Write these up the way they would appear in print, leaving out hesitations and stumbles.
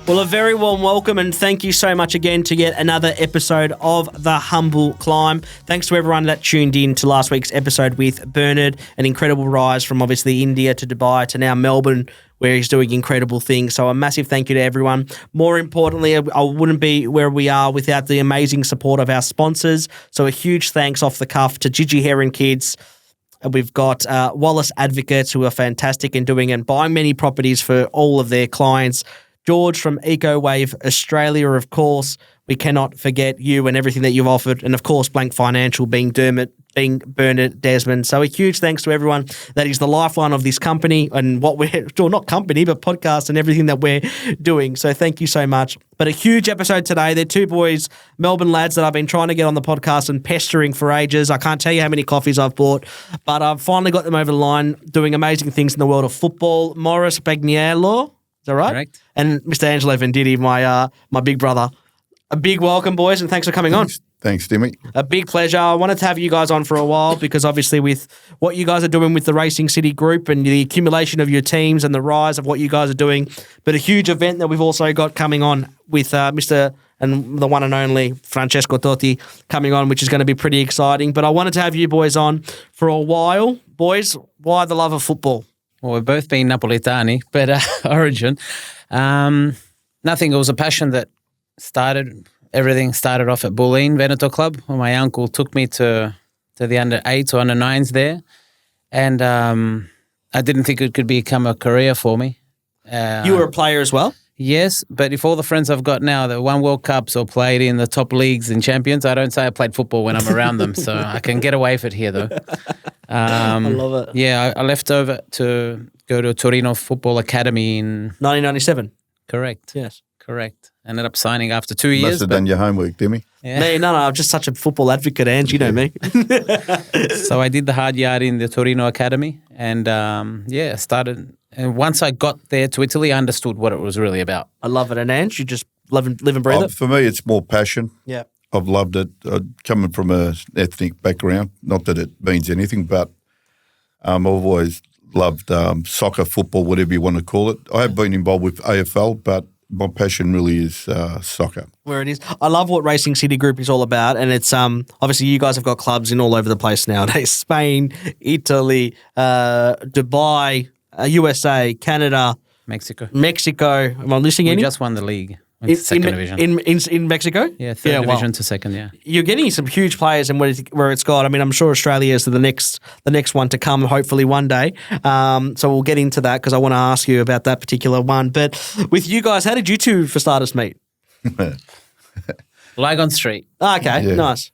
Well, a very warm welcome and thank you so much again to yet another episode of The Humble Climb. Thanks to everyone that tuned in to last week's episode with Bernard, an incredible rise from obviously India to Dubai to now Melbourne, where he's doing incredible things. So a massive thank you to everyone. More importantly, I wouldn't be where we are without the amazing support of our sponsors. So a huge thanks off the cuff to Gigi Heron Kids. We've got Wallace Advocates, who are fantastic in doing and buying many properties for all of their clients. George from EcoWave Australia, of course. We cannot forget you and everything that you've offered. And, of course, Blank Financial being Bernard Desmond. So a huge thanks to everyone that is the lifeline of this company and what we're – well, not company, but podcast and everything that we're doing. So thank you so much. But a huge episode today. They're two boys, Melbourne lads, that I've been trying to get on the podcast and pestering for ages. I can't tell you how many coffees I've bought, but I've finally got them over the line doing amazing things in the world of football. Morris Pagniello. Is that right? Correct. And Mr. Angelo Venditti, my big brother. A big welcome, boys, and thanks for coming on. Thanks, Timmy. A big pleasure. I wanted to have you guys on for a while because obviously with what you guys are doing with the Racing City Group and the accumulation of your teams and the rise of what you guys are doing, but a huge event that we've also got coming on with Mr. and the one and only Francesco Totti coming on, which is going to be pretty exciting. But I wanted to have you boys on for a while. Boys, why the love of football? Well, we've both been Napolitani, but origin. Nothing. It was a passion that everything started off at Bulleen Veneto Club, where my uncle took me to the under-8s or under-9s there. And I didn't think it could become a career for me. You were a player as well? Yes, but if all the friends I've got now that won World Cups or played in the top leagues and champions, I don't say I played football when I'm around them, so I can get away with it here, though. I love it. Yeah, I left over to go to Torino Football Academy in... 1997? Correct. Yes. Correct. Ended up signing after 2 years. Must have done your homework, Timmy. Yeah. Me, no, I'm just such a football advocate, Ange, you know me. So I did the hard yard in the Torino Academy and, started... And once I got there to Italy, I understood what it was really about. I love it. And Ange, you just live and breathe it? For me, it's more passion. Yeah. I've loved it. Coming from an ethnic background, not that it means anything, but I've always loved soccer, football, whatever you want to call it. I have been involved with AFL, but my passion really is soccer. Where it is. I love what Racing City Group is all about, and it's obviously you guys have got clubs in all over the place nowadays. Spain, Italy, Dubai, USA, Canada, Mexico. Am I missing any? We just won the league. Second division. In Mexico? Yeah, third division to second, yeah. You're getting some huge players and where it's got. I mean, I'm sure Australia is the next one to come, hopefully one day. So we'll get into that because I want to ask you about that particular one. But with you guys, how did you two, for starters, meet? Lygon Street. Oh, okay, yeah. Nice.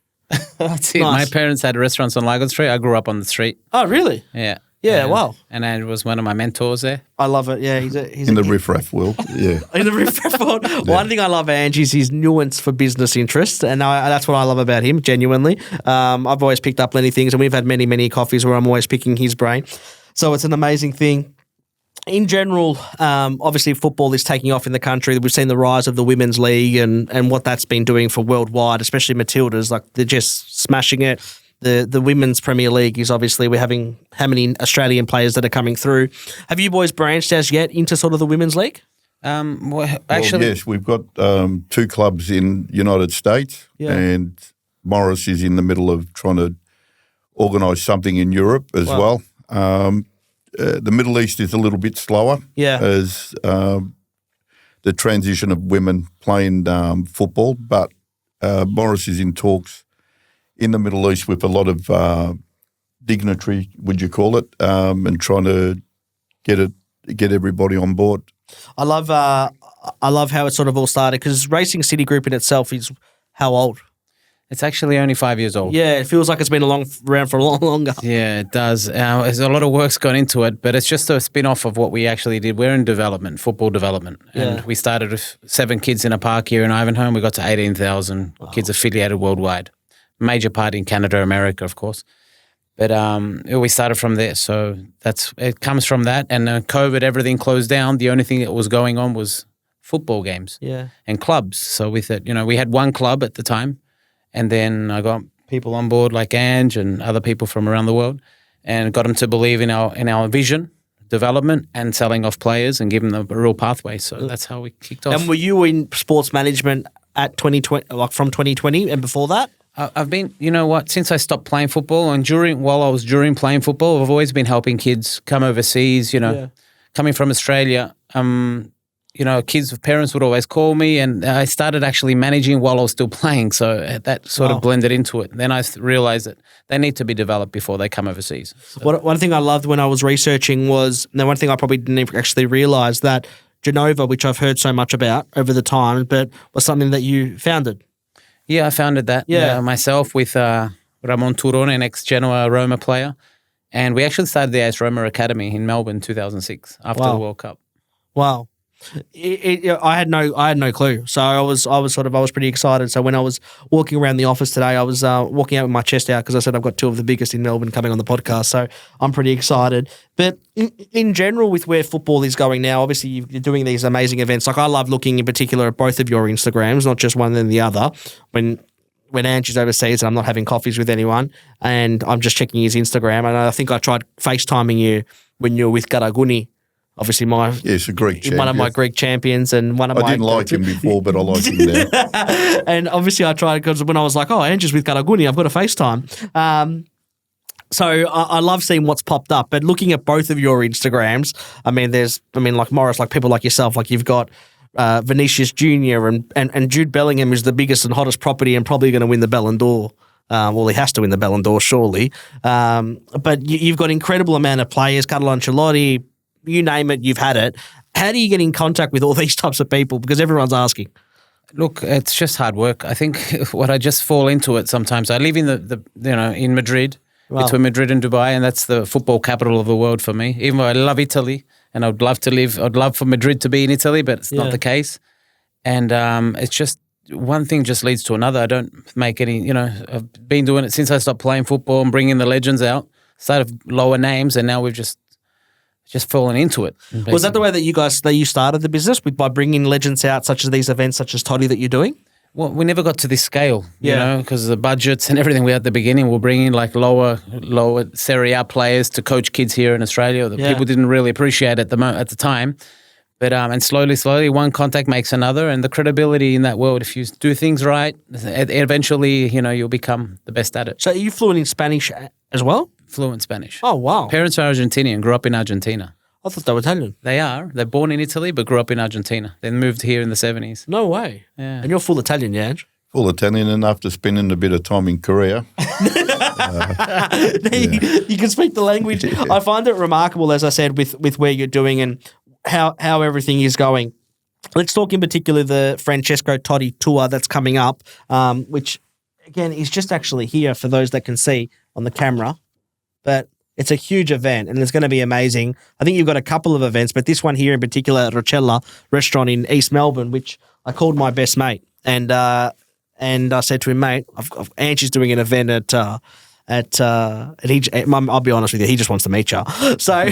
That's it. Nice. My parents had restaurants on Lygon Street. I grew up on the street. Oh, really? Yeah. Yeah, wow. And Ange was one of my mentors there. I love it. Yeah, he's in the riff-raff world. Yeah. In the riff-raff world. Yeah. One thing I love Ange is his nuance for business interests, and that's what I love about him, genuinely. I've always picked up many things, and we've had many, many coffees where I'm always picking his brain. So it's an amazing thing. In general, obviously football is taking off in the country. We've seen the rise of the Women's League and what that's been doing for worldwide, especially Matildas. Like, they're just smashing it. The Women's Premier League is obviously, we're having how many Australian players that are coming through. Have you boys branched as yet into sort of the Women's League? Yes, we've got 2 clubs in United States, and Morris is in the middle of trying to organise something in Europe as well. The Middle East is a little bit slower as the transition of women playing football, but Morris is in talks in the Middle East with a lot of dignitary, would you call it, and trying to get everybody on board. I love how it sort of all started because Racing City Group in itself is how old? It's actually only 5 years old. Yeah, it feels like it's been around for a lot longer. Yeah, it does. There's a lot of work's gone into it, but it's just a spin-off of what we actually did. We're in development, football development. And we started with 7 kids in a park here in Ivanhoe, and we got to 18,000 kids affiliated worldwide. Major part in Canada, America, of course. But we started from there. So it comes from that. And COVID, everything closed down. The only thing that was going on was football games and clubs. So we thought, we had one club at the time. And then I got people on board like Ange and other people from around the world and got them to believe in our vision, development and selling off players and giving them a real pathway. So that's how we kicked off. And were you in sports management at 2020, like from 2020 and before that? I've been, you know what, since I stopped playing football and while I was playing football, I've always been helping kids come overseas, coming from Australia. Parents would always call me, and I started actually managing while I was still playing. So that sort of blended into it. Then I realized that they need to be developed before they come overseas. So. One thing I loved when I was researching was, one thing I probably didn't actually realize, that Genova, which I've heard so much about over the time, but was something that you founded. Yeah, I founded that myself with Ramon Turon, an ex-Genoa Roma player. And we actually started the AS Roma Academy in Melbourne 2006 after the World Cup. Wow. I had no clue. So I was pretty excited. So when I was walking around the office today, I was walking out with my chest out because I said I've got two of the biggest in Melbourne coming on the podcast. So I'm pretty excited. But in general, with where football is going now, obviously you're doing these amazing events. Like I love looking in particular at both of your Instagrams, not just one than the other. When Ange is overseas and I'm not having coffees with anyone and I'm just checking his Instagram, and I think I tried FaceTiming you when you were with Garaguni. Obviously, a Greek champion. One of my Greek champions, and one of my. I didn't like him before, but I like him now. And obviously, I tried because when I was like, "Oh, Ange's with Garaguni, I've got a FaceTime." So I love seeing what's popped up, but looking at both of your Instagrams, like Morris, like people like yourself, like you've got Vinicius Junior and Jude Bellingham is the biggest and hottest property and probably going to win the Ballon d'Or. Well, he has to win the Ballon d'Or, surely. But you've got incredible amount of players, Carlo Ancelotti. You name it, you've had it. How do you get in contact with all these types of people? Because everyone's asking. Look, it's just hard work. I think what I just fall into it sometimes. I live in in Madrid, between Madrid and Dubai, and that's the football capital of the world for me. Even though I love Italy and I'd love for Madrid to be in Italy, but it's not the case. And it's just one thing just leads to another. I don't make any, I've been doing it since I stopped playing football and bringing the legends out. Started lower names, and now we've just fallen into it. Basically. Was that the way that you started the business, by bringing legends out, such as these events, such as Toddy that you're doing? Well, we never got to this scale, because the budgets and everything we had at the beginning were bringing like lower Serie A players to coach kids here in Australia that people didn't really appreciate at the time. But and slowly, one contact makes another, and the credibility in that world, if you do things right, eventually, you'll become the best at it. So are you fluent in Spanish as well? Fluent Spanish. Oh, wow. Parents are Argentinian, grew up in Argentina. I thought they were Italian. They are. They're born in Italy, but grew up in Argentina. Then moved here in the 70s. No way. Yeah. And you're full Italian, yeah, Ange? Full Italian, and after spending a bit of time in Korea. You can speak the language. I find it remarkable, as I said, with where you're doing and how everything is going. Let's talk in particular the Francesco Totti tour that's coming up, which, again, is just actually here for those that can see on the camera. But it's a huge event and it's going to be amazing. I think you've got a couple of events, but this one here in particular, Rocella restaurant in East Melbourne, which I called my best mate. And I said to him, mate, Ange is doing an event I'll be honest with you, he just wants to meet you. So,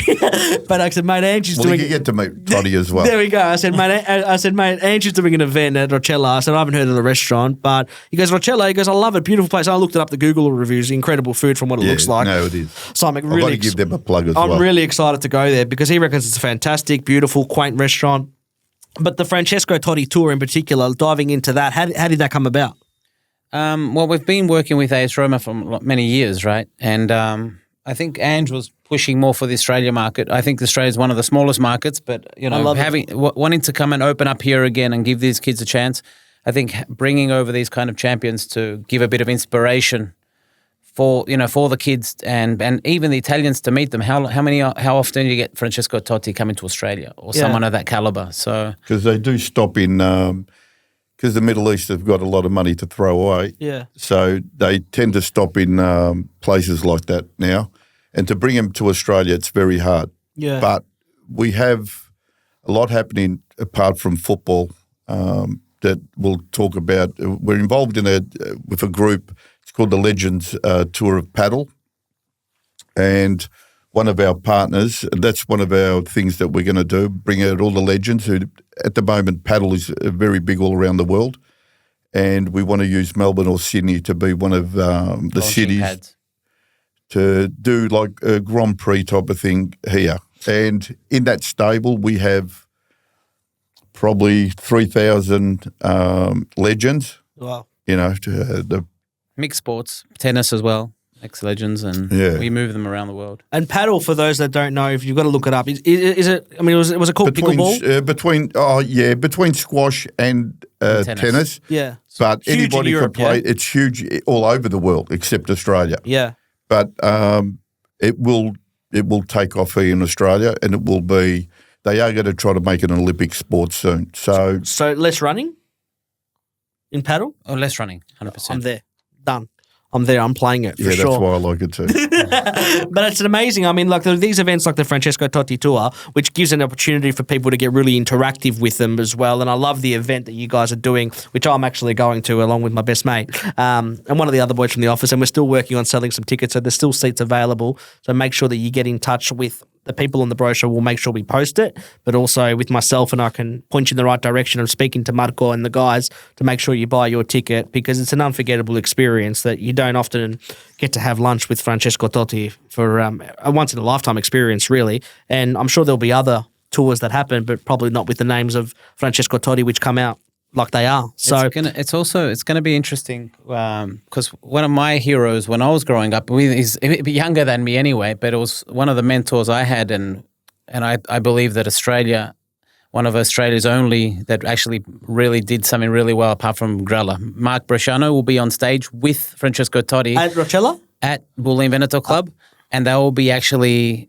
but I said, mate, Ange is doing. Well, you get to meet Toddy as well. There we go. I said, mate, Ange is doing an event at Rocella. I said, I haven't heard of the restaurant, but he goes, Rocella. He goes, I love it, beautiful place. I looked it up, the Google reviews, incredible food from what it looks like. No, it is. So I'm really I've got to give them a plug as well. I'm really excited to go there because he reckons it's a fantastic, beautiful, quaint restaurant. But the Francesco Totti tour in particular, diving into that, how did that come about? Well, we've been working with AS Roma for many years, right? And I think Ange was pushing more for the Australia market. I think Australia is one of the smallest markets, but wanting to come and open up here again and give these kids a chance. I think bringing over these kind of champions to give a bit of inspiration for the kids and even the Italians to meet them. How often do you get Francesco Totti coming to Australia or someone of that caliber? So because they do stop in. Because the Middle East have got a lot of money to throw away. Yeah. So they tend to stop in places like that now. And to bring them to Australia, it's very hard. Yeah. But we have a lot happening apart from football that we'll talk about. We're involved with a group. It's called the Legends Tour of Paddle. And one of our partners, that's one of our things that we're going to do, bring out all the legends who, at the moment, paddle is very big all around the world. And we want to use Melbourne or Sydney to be one of the cities to do like a Grand Prix type of thing here. And in that stable, we have probably 3,000 legends. Wow. The Mixed sports, tennis as well, ex-legends, and we move them around the world. And paddle, for those that don't know, if you've got to look it up, is it? I mean, was it called pickleball? Between squash and tennis. Yeah, but huge anybody in Europe, can play. yeah? It's huge all over the world except Australia. Yeah, but it will take off here in Australia, and it will be. They are going to try to make it an Olympic sport soon. So less running in paddle. Oh, less running, 100%. I'm there. Done. I'm there. I'm playing it for sure. Yeah, that's why I like it too. But it's amazing. I mean, like these events like the Francesco Totti Tour, which gives an opportunity for people to get really interactive with them as well. And I love the event that you guys are doing, which I'm actually going to along with my best mate and one of the other boys from the office. And we're still working on selling some tickets. So there's still seats available. So make sure that you get in touch with the people on the brochure. We'll make sure we post it, but also with myself, and I can point you in the right direction of speaking to Marco and the guys to make sure you buy your ticket, because it's an unforgettable experience that you don't often get to have lunch with Francesco Totti for a once-in-a-lifetime experience, really. And I'm sure there'll be other tours that happen, but probably not with the names of Francesco Totti, which come out like they are. So it's gonna be interesting because one of my heroes when I was growing up, he's a bit younger than me anyway, but it was one of the mentors I had, and I believe that one of Australia's only that actually really did something really well apart from Grella. Mark Bresciano will be on stage with Francesco Totti at Rocella at Bulleen Veneto Club, and they will be actually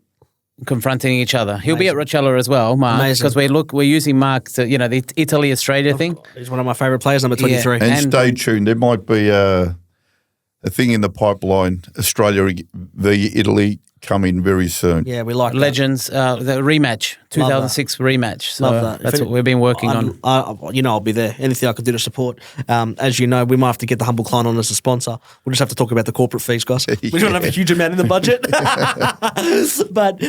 confronting each other. He'll be at Rocella as well, Mark, because we're using Mark to, the Italy-Australia thing. He's one of my favourite players, number 23. Yeah. And stay tuned. There might be a thing in the pipeline, Australia v Italy, coming very soon. Yeah, we like Legends, the rematch, 2006 rematch. So that's what we've been working on. I'll be there. Anything I could do to support. As you know, we might have to get the Humble Client on as a sponsor. We'll just have to talk about the corporate fees, guys. We don't have a huge amount in the budget. But,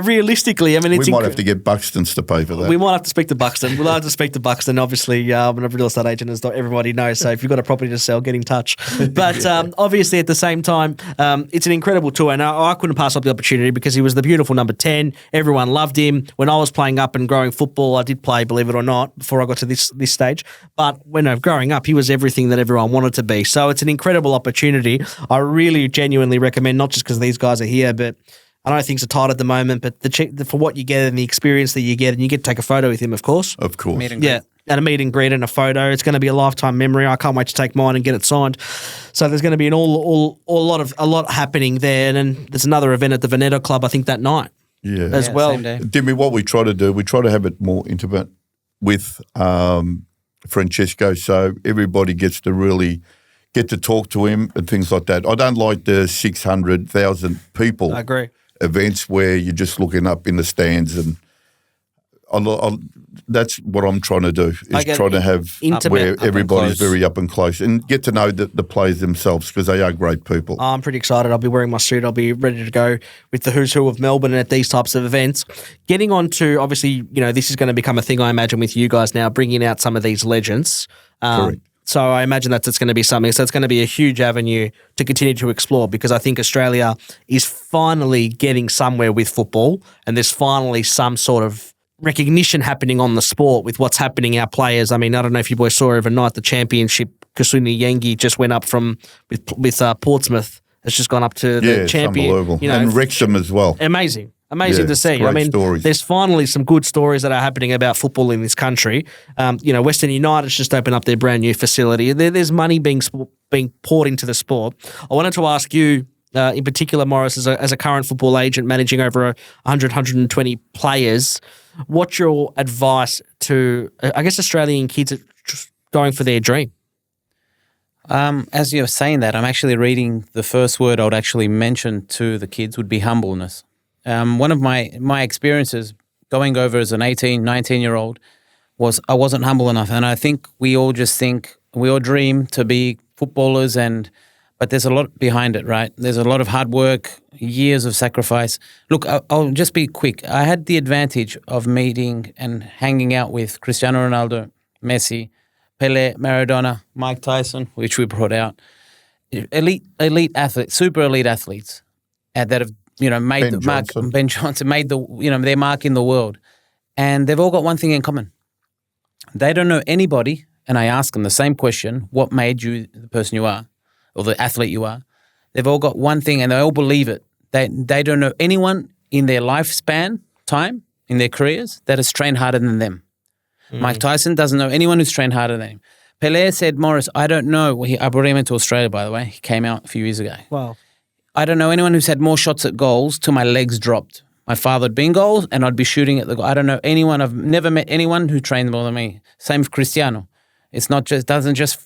realistically, I mean, we might have to get Buxton's to pay for that. We might have to speak to Buxton. We'll have to speak to Buxton. Obviously, I'm a real estate agent, as everybody knows. So if you've got a property to sell, get in touch. But obviously, at the same time, it's an incredible tour. And I couldn't pass up the opportunity because he was the beautiful number 10. Everyone loved him. When I was playing up and growing football, I did play, believe it or not, before I got to this stage. But when I was growing up, he was everything that everyone wanted to be. So it's an incredible opportunity. I really genuinely recommend, not just because these guys are here, but I know things are tight at the moment, but for what you get and the experience that you get, and you get to take a photo with him, of course. Of course. Yeah. And a meet and greet and a photo. It's going to be a lifetime memory. I can't wait to take mine and get it signed. So there's going to be a lot happening there. And then there's another event at the Veneto Club, I think, that night. Yeah. As well. Dimmy, what we try to do, we try to have it more intimate with Francesco, so everybody gets to really get to talk to him and things like that. I don't like the 600,000 people I agree. events where you're just looking up in the stands, and that's what I'm trying to do, is trying to have where everybody's very up and close and get to know the players themselves, because they are great people. I'm pretty excited. I'll be wearing my suit. I'll be ready to go with the who's who of Melbourne at these types of events. Getting on to, obviously, this is going to become a thing, I imagine, with you guys now, bringing out some of these legends. Correct. So I imagine it's going to be something. So it's going to be a huge avenue to continue to explore, because I think Australia is finally getting somewhere with football, and there's finally some sort of recognition happening on the sport with what's happening our players. I mean, I don't know if you boys saw overnight the championship. Kasuni Yengi just went up with Portsmouth. It's just gone up to the champion. Unbelievable. And Wrexham as well. Amazing to see. I mean, stories. There's finally some good stories that are happening about football in this country. Western United's just opened up their brand new facility. There's money being poured into the sport. I wanted to ask you, in particular, Morris, as a current football agent managing over 100, 120 players, what's your advice to, Australian kids just going for their dream? As you're saying that, I'm actually reading the first word I would actually mention to the kids would be humbleness. One of my experiences going over as an 18, 19-year-old was I wasn't humble enough. And I think we all dream to be footballers, but there's a lot behind it, right? There's a lot of hard work, years of sacrifice. Look, I'll just be quick. I had the advantage of meeting and hanging out with Cristiano Ronaldo, Messi, Pele, Maradona, Mike Tyson, which we brought out. Elite athletes, super elite athletes that have made the mark. Ben Johnson made their mark in the world, and they've all got one thing in common. They don't know anybody, and I ask them the same question: what made you the person you are, or the athlete you are? They've all got one thing, and they all believe it. They don't know anyone in their lifespan time in their careers that has trained harder than them. Mike Tyson doesn't know anyone who's trained harder than him. Pelé said, Morris, I don't know. I brought him into Australia, by the way. He came out a few years ago. Wow. I don't know anyone who's had more shots at goals till my legs dropped. My father would be in goals and I'd be shooting at the goal. I don't know anyone. I've never met anyone who trained more than me. Same with Cristiano. It's not just, doesn't just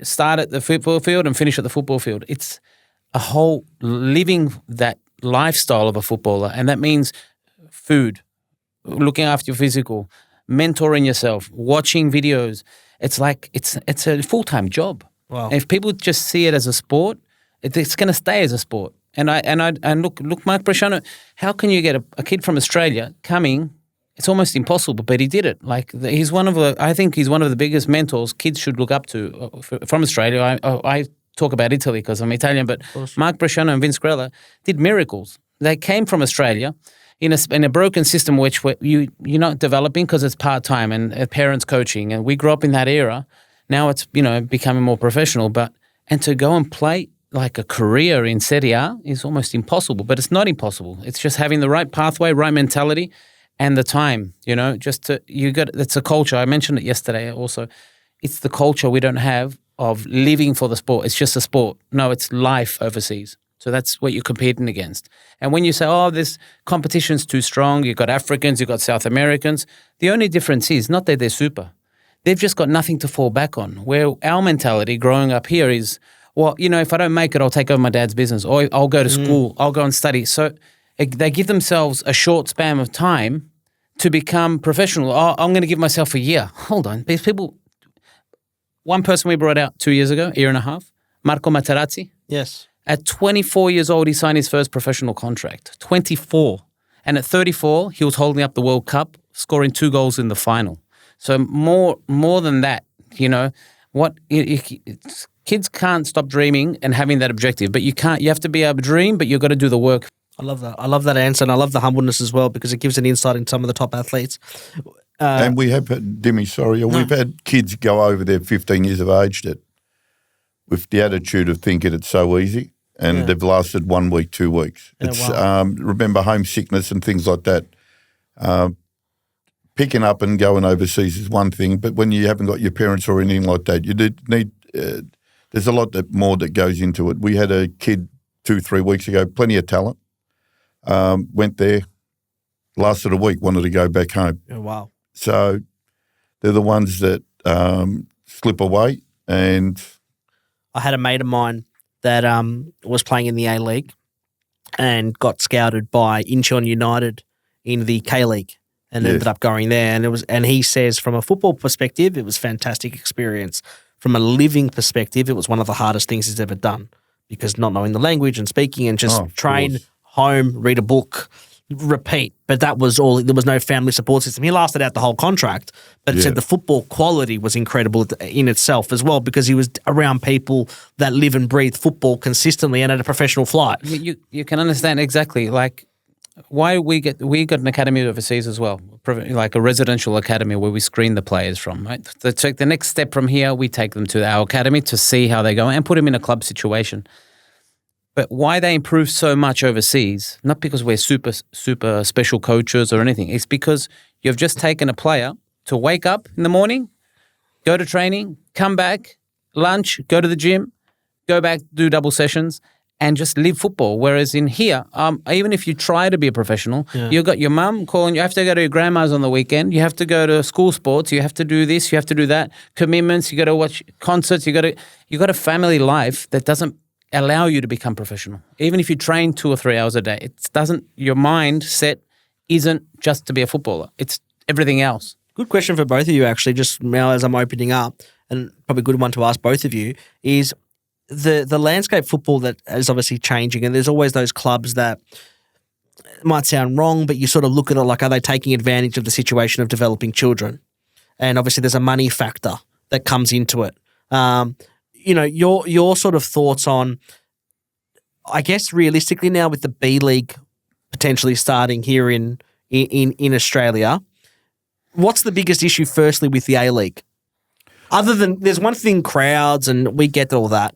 start at the football field and finish at the football field. It's a whole living that lifestyle of a footballer. And that means food, looking after your physical, mentoring yourself, watching videos. It's like, it's a full-time job. Wow. And if people just see it as a sport, it's going to stay as a sport. And look, Mark Bresciano, how can you get a kid from Australia coming? It's almost impossible, but he did it. Like I think he's one of the biggest mentors kids should look up to from Australia. I talk about Italy because I'm Italian, but Mark Bresciano and Vince Grella did miracles. They came from Australia in a broken system which you're not developing because it's part-time and parents coaching. And we grew up in that era. Now it's, becoming more professional. And to go and play like a career in Serie A is almost impossible, but it's not impossible. It's just having the right pathway, right mentality, and the time, it's a culture. I mentioned it yesterday also. It's the culture we don't have of living for the sport. It's just a sport. No, it's life overseas. So that's what you're competing against. And when you say, this competition's too strong, you've got Africans, you've got South Americans, the only difference is not that they're super. They've just got nothing to fall back on. Where our mentality growing up here is, if I don't make it, I'll take over my dad's business, or I'll go to school, I'll go and study. So they give themselves a short span of time to become professional. I'm going to give myself a year. Hold on. These people, one person we brought out 2 years ago, year and a half, Marco Materazzi. Yes. At 24 years old, he signed his first professional contract. 24. And at 34, he was holding up the World Cup, scoring 2 goals in the final. So more than that, kids can't stop dreaming and having that objective, but you have to be able to dream, but you've got to do the work. I love that. I love that answer, and I love the humbleness as well because it gives an insight into some of the top athletes. And we have had, we've had kids go over there 15 years of age that with the attitude of thinking it's so easy, and they've lasted 1 week, 2 weeks. Remember homesickness and things like that. Picking up and going overseas is one thing, but when you haven't got your parents or anything like that, you need. There's a lot more that goes into it. We had a kid 2-3 weeks ago, plenty of talent. Went there, lasted a week, wanted to go back home. Oh, wow. So they're the ones that slip away. And I had a mate of mine that was playing in the A-League and got scouted by Incheon United in the K-League and ended up going there. And he says from a football perspective, it was a fantastic experience. From a living perspective, it was one of the hardest things he's ever done because not knowing the language and speaking and just train home, read a book, repeat. But that was all. There was no family support system. He lasted out the whole contract, but it said the football quality was incredible in itself as well because he was around people that live and breathe football consistently and at a professional flight. You can understand exactly why we got an academy overseas as well, like a residential academy where we screen the players from. Right, the next step from here, we take them to our academy to see how they go and put them in a club situation. But why they improve so much overseas, not because we're super, super special coaches or anything. It's because you've just taken a player to wake up in the morning, go to training, come back, lunch, go to the gym, go back, do double sessions, and just live football. Whereas in here, even if you try to be a professional, you've got your mum calling you have to go to your grandma's on the weekend, you have to go to school sports, you have to do this, you have to do that, commitments, you got to watch concerts, you got a family life that doesn't allow you to become professional. Even if you train 2 or 3 hours a day, your mindset isn't just to be a footballer. It's everything else. Good question for both of you, actually, just now as I'm opening up, and probably a good one to ask both of you, is the landscape football that is obviously changing, and there's always those clubs that might sound wrong, but you sort of look at it like, are they taking advantage of the situation of developing children? And obviously there's a money factor that comes into it. Your sort of thoughts on, I guess realistically now with the B League potentially starting here in Australia. What's the biggest issue, firstly, with the A-League? Other than, there's one thing, crowds, and we get all that.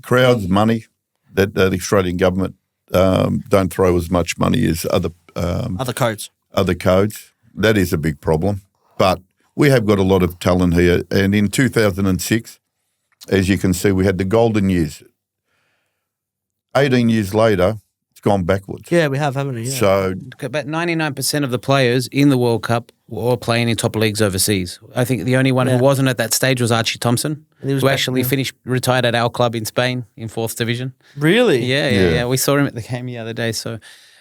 Crowds, money, that the Australian government don't throw as much money as other codes. Other codes. That is a big problem. But we have got a lot of talent here. And in 2006, as you can see, we had the golden years. 18 years later, it's gone backwards. Yeah, we have, haven't we? Yeah. So about 99% of the players in the World Cup were playing in top leagues overseas. I think the only one who wasn't at that stage was Archie Thompson, who actually retired at our club in Spain in 4th Division. Really? Yeah. We saw him at the game the other day. So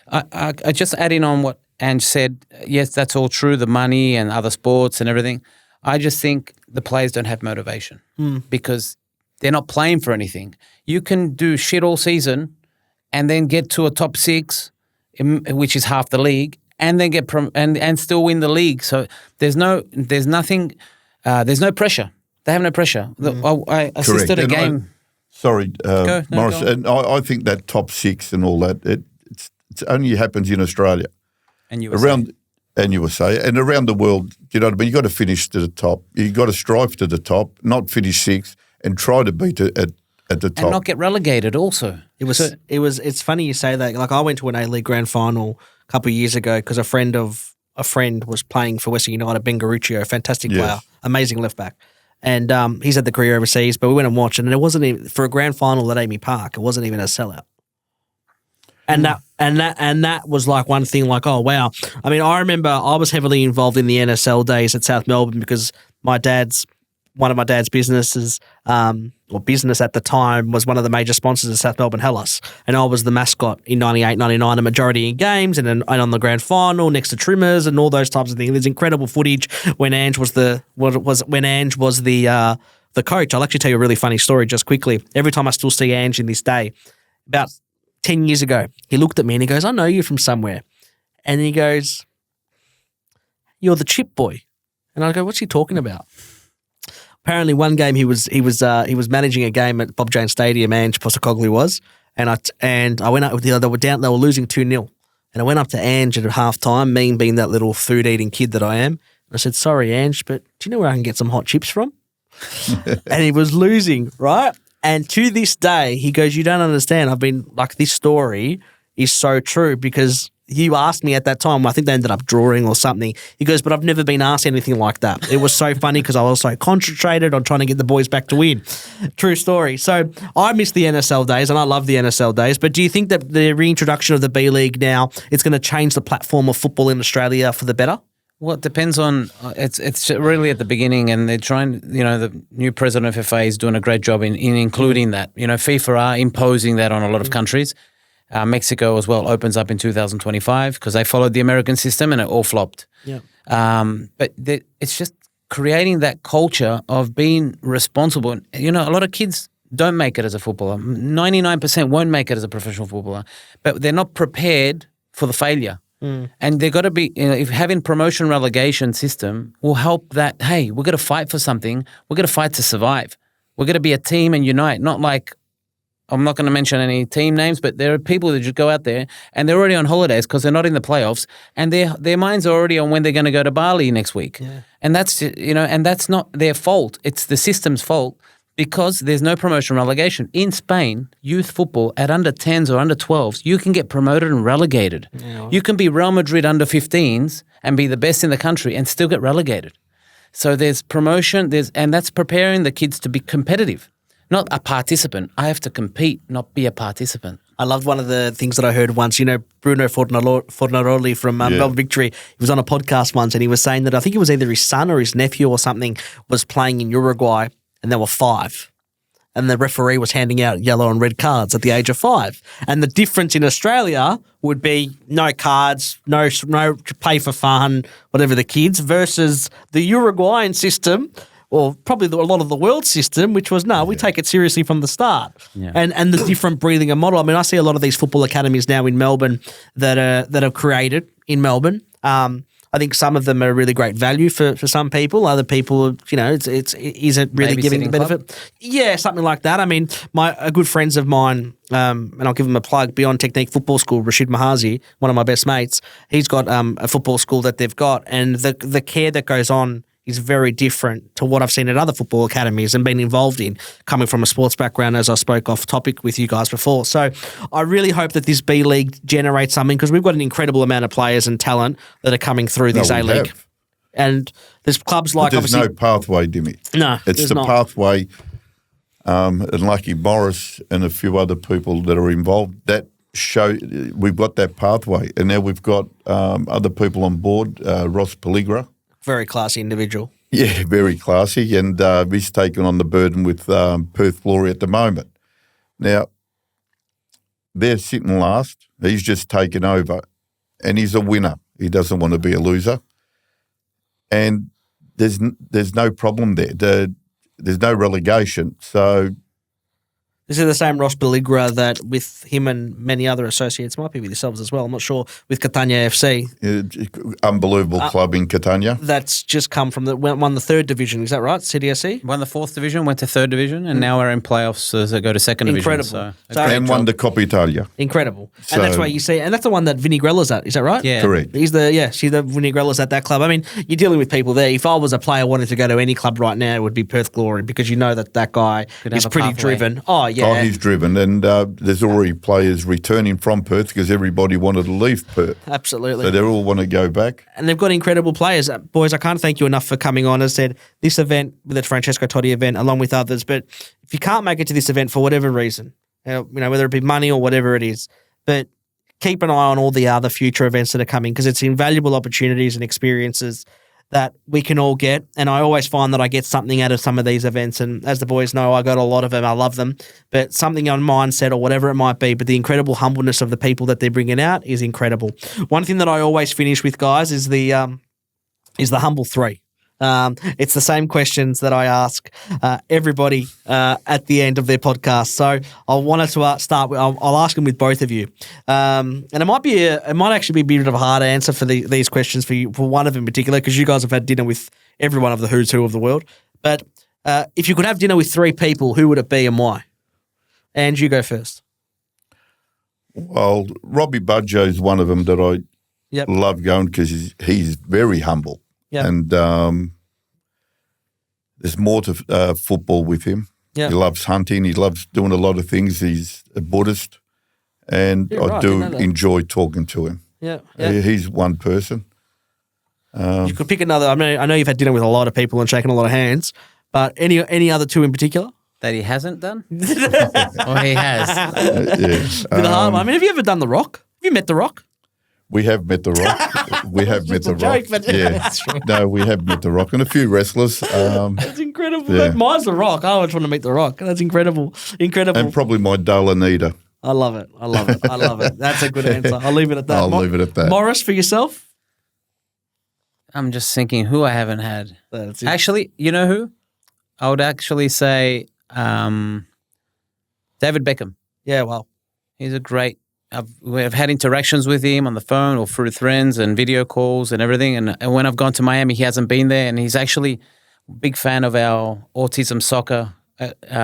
I just add in on what Ange said. Yes, that's all true, the money and other sports and everything. I just think the players don't have motivation because they're not playing for anything. You can do shit all season and then get to a top 6, which is half the league, and then get and still win the league. So there's no pressure. They have no pressure. I assisted a game. Morris, and I think that top 6 and all that, it only happens in Australia. And USA. And USA. And around the world, you know what I mean? You've got to finish to the top. You've got to strive to the top, not finish 6th, and try to beat it at the top. And not get relegated also. It's funny you say that. Like, I went to an A-League grand final a couple of years ago because a friend was playing for Western United, Ben Garuccio, a fantastic player, amazing left back. And he's had the career overseas, but we went and watched it, and it wasn't even, for a grand final at Amy Park, it wasn't even a sellout. And that was like one thing, like, oh wow. I mean, I remember I was heavily involved in the NSL days at South Melbourne because one of my dad's businesses, or business at the time, was one of the major sponsors of South Melbourne Hellas. And I was the mascot in 98, 99, a majority in games and on the grand final next to Trimmers and all those types of things. There's incredible footage when Ange was the coach. I'll actually tell you a really funny story just quickly. Every time I still see Ange in this day, about 10 years ago, he looked at me and he goes, I know you from somewhere. And he goes, you're the chip boy. And I go, what's he talking about? Apparently one game he was managing a game at Bob Jones Stadium, Ange Postecoglou was, and I went up, they were losing 2-0. And I went up to Ange at halftime, me being that little food-eating kid that I am. I said, sorry, Ange, but do you know where I can get some hot chips from? And he was losing, right? And to this day, he goes, you don't understand. I've been, like, this story is so true because you asked me at that time, I think they ended up drawing or something. He goes, but I've never been asked anything like that. It was so funny because I was so concentrated on trying to get the boys back to win. True story. So I miss the NSL days and I love the NSL days, but do you think that the reintroduction of the B-League now, it's going to change the platform of football in Australia for the better? Well, it depends on, it's really at the beginning, and they're trying, the new president of FA is doing a great job in including that. FIFA are imposing that on a lot of countries. Mexico as well opens up in 2025 because they followed the American system and it all flopped. Yeah. But it's just creating that culture of being responsible. A lot of kids don't make it as a footballer. 99% won't make it as a professional footballer, but they're not prepared for the failure. And they've got to be, if having promotion relegation system will help that, hey, we're going to fight for something. We're going to fight to survive. We're going to be a team and unite, not like, I'm not going to mention any team names, but there are people that just go out there and they're already on holidays because they're not in the playoffs and their minds are already on when they're going to go to Bali next week. Yeah. And that's, and that's not their fault. It's the system's fault because there's no promotion relegation. In Spain, youth football at under 10s or under 12s, you can get promoted and relegated. Yeah. You can be Real Madrid under 15s and be the best in the country and still get relegated. So there's promotion, and that's preparing the kids to be competitive. Not a participant. I have to compete, not be a participant. I loved one of the things that I heard once. Bruno Fornaroli from Melbourne Victory, he was on a podcast once and he was saying that I think it was either his son or his nephew or something was playing in Uruguay and they were 5. And the referee was handing out yellow and red cards at the age of 5. And the difference in Australia would be no cards, no play for fun, whatever the kids, versus the Uruguayan system, or probably a lot of the world system, which was, we take it seriously from the start. Yeah. And the different breathing and model. I mean, I see a lot of these football academies now in Melbourne that are created in Melbourne. I I think some of them are really great value for some people. Other people, is it really giving the benefit? Club? Yeah, something like that. I mean, good friends of mine, and I'll give him a plug, Beyond Technique Football School, Rashid Mahazi, one of my best mates, he's got a football school that they've got, and the care that goes on is very different to what I've seen at other football academies and been involved in, coming from a sports background, as I spoke off topic with you guys before. So I really hope that this B League generates something, because we've got an incredible amount of players and talent that are coming through this A League. And there's clubs like... But there's no pathway, Dimmy. No, it's the pathway, and Lucky Morris and a few other people that are involved, that show we've got that pathway. And now we've got other people on board, Ross Pelligra. Very classy individual. Yeah, very classy, and he's taken on the burden with Perth Glory at the moment. Now, they're sitting last. He's just taken over, and he's a winner. He doesn't want to be a loser. And there's no problem there. There's no relegation. So this is the same Ross Pelligra that with him and many other associates, might be with yourselves as well, I'm not sure, with Catania FC. Unbelievable club in Catania. That's just come from won the third division, is that right? CDSC? Won the fourth division, went to third division, and now we're in playoffs as they go to second division. So and won the Coppa Italia. Incredible. And that's why you see, and that's the one that Vinnie Grella's at, is that right? Yeah. Correct. She's the Vinnie Grella's at that club. I mean, you're dealing with people there. If I was a player wanting to go to any club right now, it would be Perth Glory, because you know that guy is pretty driven. Oh, yeah. Oh, he's driven, and there's already players returning from Perth because everybody wanted to leave Perth. Absolutely. So they all want to go back. And they've got incredible players. Boys, I can't thank you enough for coming on. As I said, this event, the Francesco Totti event, along with others, but if you can't make it to this event for whatever reason, whether it be money or whatever it is, but keep an eye on all the other future events that are coming, because it's invaluable opportunities and experiences that we can all get. And I always find that I get something out of some of these events. And as the boys know, I got a lot of them. I love them. But something on mindset or whatever it might be, but the incredible humbleness of the people that they're bringing out is incredible. One thing that I always finish with, guys, is the humble three. It's the same questions that I ask everybody at the end of their podcast. So I wanted to start with, I'll ask them with both of you. And it might actually be a bit of a hard answer for these questions for you, for one of them in particular, because you guys have had dinner with every one of the who's who of the world. But if you could have dinner with three people, who would it be and why? Ange, you go first. Well, Robbie Budjo is one of them that I love going, because he's very humble. Yep. And there's more to football with him. Yep. He loves hunting. He loves doing a lot of things. He's a Buddhist, and I do enjoy talking to him. Yeah, he's one person. You could pick another. I mean, I know you've had dinner with a lot of people and shaken a lot of hands, but any other two in particular that he hasn't done, or he has? Yes. I mean, have you ever done The Rock? Have you met The Rock? We have met The Rock. We have met The Rock. Yeah. No, we have met The Rock and a few wrestlers. That's incredible. Yeah. Mine's The Rock. I always want to meet The Rock. That's incredible. Incredible. And probably my doll Anita. I love it. I love it. That's a good answer. I'll leave it at that. I'll leave it at that. Morris, for yourself? I'm just thinking who I haven't had. Actually, you know who? I would actually say David Beckham. Yeah, well. He's a great... We've had interactions with him on the phone or through friends and video calls and everything. And when I've gone to Miami, he hasn't been there. And he's actually a big fan of our autism soccer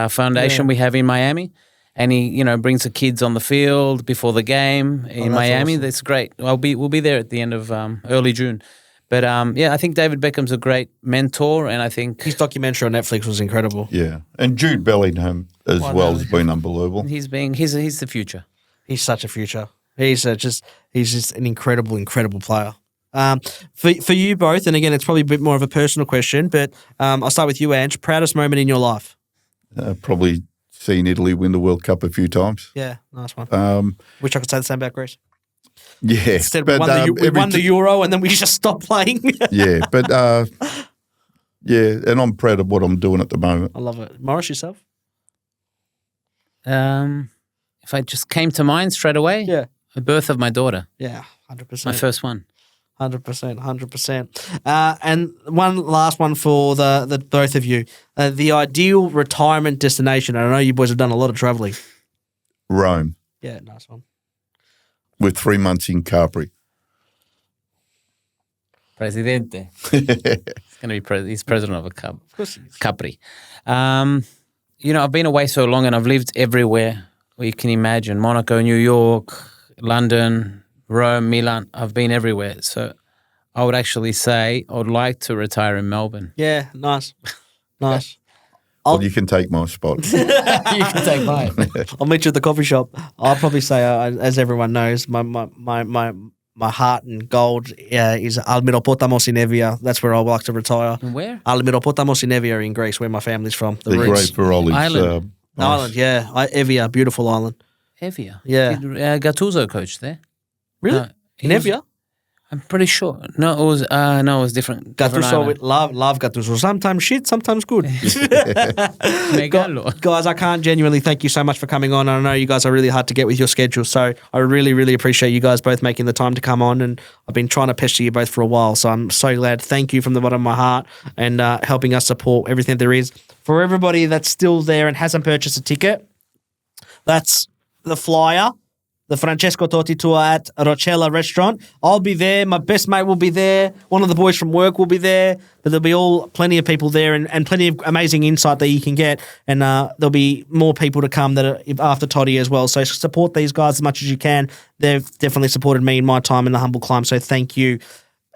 foundation we have in Miami. And he, brings the kids on the field before the game in Miami. Awesome. That's great. We'll be there at the end of early June. But I think David Beckham's a great mentor, and I think his documentary on Netflix was incredible. Yeah, and Jude Bellingham as well has been unbelievable. He's the future. He's such a future. He's just an incredible player. For you both, and again, it's probably a bit more of a personal question, but I'll start with you, Ange. Proudest moment in your life? Probably seen Italy win the World Cup a few times. Yeah, nice one. Wish I could say the same about Greece. Yeah, instead we won the Euro and then we just stopped playing. Yeah, but and I'm proud of what I'm doing at the moment. I love it. Morris, yourself? If I just came to mind straight away, the birth of my daughter. Yeah, 100%. My first one. 100%. And one last one for the both of you. The ideal retirement destination. I know you boys have done a lot of travelling. Rome. Yeah, nice one. With 3 months in Capri. Presidente. He's going to be he's president of a club. Of course he is. Capri. I've been away so long and I've lived everywhere where you can imagine. Monaco, New York, London, Rome, Milan. I've been everywhere. So I would actually say I would like to retire in Melbourne. Yeah, nice. Nice. Well, you can take my spot. You can take mine. I'll meet you at the coffee shop. I'll probably say, as everyone knows, my heart and gold is Almiropotamos in Evia. That's where I would like to retire. Where? Almiropotamos in Evia in Greece, where my family's from. The great Varoli's Island. Island, yeah. Evia, beautiful island. Evia? Yeah. Did Gattuso coach there? Really? In Evia? I'm pretty sure. No, it was different. Gattuso, love Gattuso. Sometimes shit, sometimes good. Guys, I can't genuinely thank you so much for coming on. I know you guys are really hard to get with your schedule, so I really, really appreciate you guys both making the time to come on, and I've been trying to pester you both for a while, so I'm so glad. Thank you from the bottom of my heart, and helping us support everything there is. For everybody that's still there and hasn't purchased a ticket, that's the flyer. The Francesco Totti tour at Rocella restaurant. I'll be there. My best mate will be there. One of the boys from work will be there. But there'll be plenty of people there and plenty of amazing insight that you can get. And there'll be more people to come that are after Totti as well. So support these guys as much as you can. They've definitely supported me in my time in the Humble Climb. So thank you.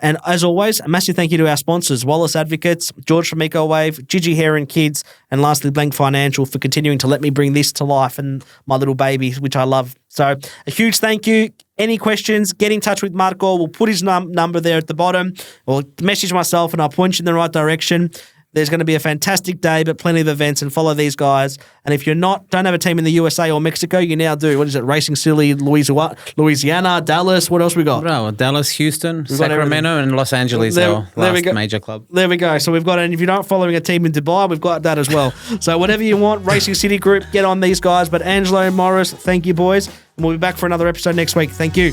And as always, a massive thank you to our sponsors, Wallace Advocates, George from EcoWave, Gigi Hair and Kids, and lastly, Blank Financial for continuing to let me bring this to life and my little baby, which I love. So a huge thank you. Any questions, get in touch with Marco. We'll put his number there at the bottom, or message myself and I'll point you in the right direction. There's going to be a fantastic day, but plenty of events, and follow these guys. And if you're don't have a team in the USA or Mexico, you now do. What is it? Racing City, Louisiana, Dallas. What else we got? Bro, Dallas, Houston, Sacramento, and Los Angeles, our last major club. There we go. So we've got, and if you're not following a team in Dubai, we've got that as well. So whatever you want, Racing City Group, get on these guys. But Angelo, Morris, thank you, boys. And we'll be back for another episode next week. Thank you.